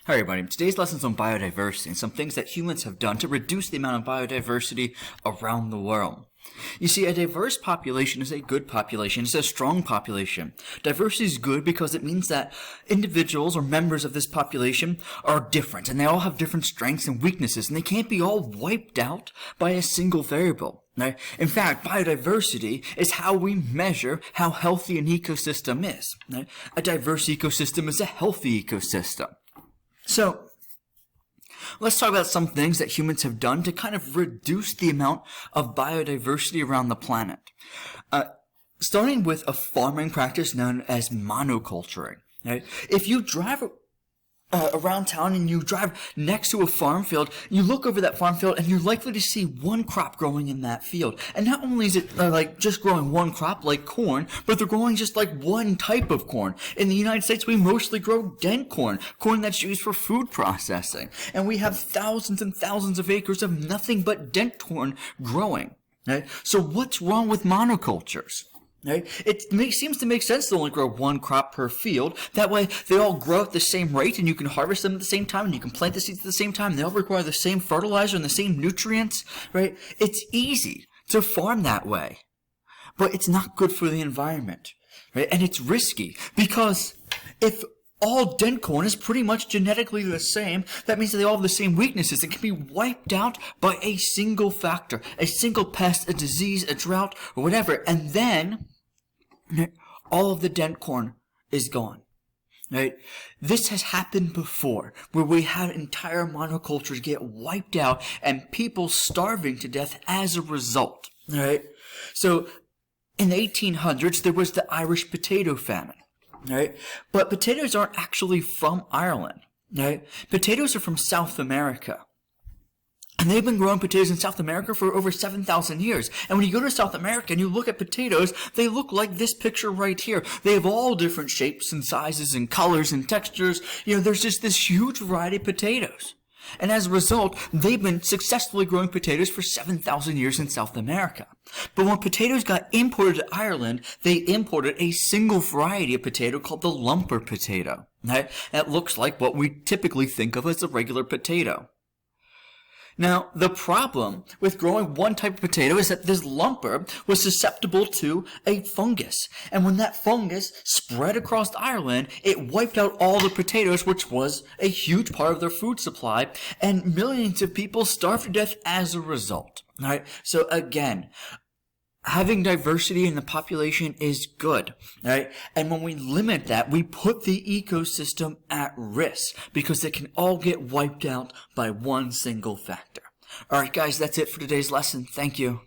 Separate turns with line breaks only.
Hi everybody, today's lesson is on biodiversity and some things that humans have done to reduce the amount of biodiversity around the world. You see, a diverse population is a good population, it's a strong population. Diversity is good because it means that individuals or members of this population are different and they all have different strengths and weaknesses and they can't be all wiped out by a single variable. Right? In fact, biodiversity is how we measure how healthy an ecosystem is. Right? A diverse ecosystem is a healthy ecosystem. So, let's talk about some things that humans have done to kind of reduce the amount of biodiversity around the planet. Starting with a farming practice known as monoculturing. Right? If you drive around town and you drive next to a farm field, you look over that farm field and you're likely to see one crop growing in that field. And not only is it like just growing one crop like corn, but they're growing just like one type of corn. In the United States, we mostly grow dent corn that's used for food processing. And we have thousands and thousands of acres of nothing but dent corn growing. Right? So what's wrong with monocultures? Right? It seems to make sense to only grow one crop per field. That way, they all grow at the same rate, and you can harvest them at the same time, and you can plant the seeds at the same time. They all require the same fertilizer and the same nutrients. Right? It's easy to farm that way, but it's not good for the environment. Right? And it's risky because if all dent corn is pretty much genetically the same, that means that they all have the same weaknesses. It can be wiped out by a single factor, a single pest, a disease, a drought, or whatever, and then all of the dent corn is gone. Right? This has happened before, where we had entire monocultures get wiped out and people starving to death as a result. Right? So, in the 1800s, there was the Irish potato famine. Right? But potatoes aren't actually from Ireland. Right? Potatoes are from South America. And they've been growing potatoes in South America for over 7,000 years. And when you go to South America and you look at potatoes, they look like this picture right here. They have all different shapes and sizes and colors and textures. There's just this huge variety of potatoes. And as a result, they've been successfully growing potatoes for 7,000 years in South America. But when potatoes got imported to Ireland, they imported a single variety of potato called the lumper potato. Right? That looks like what we typically think of as a regular potato. Now, the problem with growing one type of potato is that this lumper was susceptible to a fungus. And when that fungus spread across Ireland, it wiped out all the potatoes, which was a huge part of their food supply, and millions of people starved to death as a result. Right? So again, having diversity in the population is good, right? And when we limit that, we put the ecosystem at risk because it can all get wiped out by one single factor. All right, guys, that's it for today's lesson. Thank you.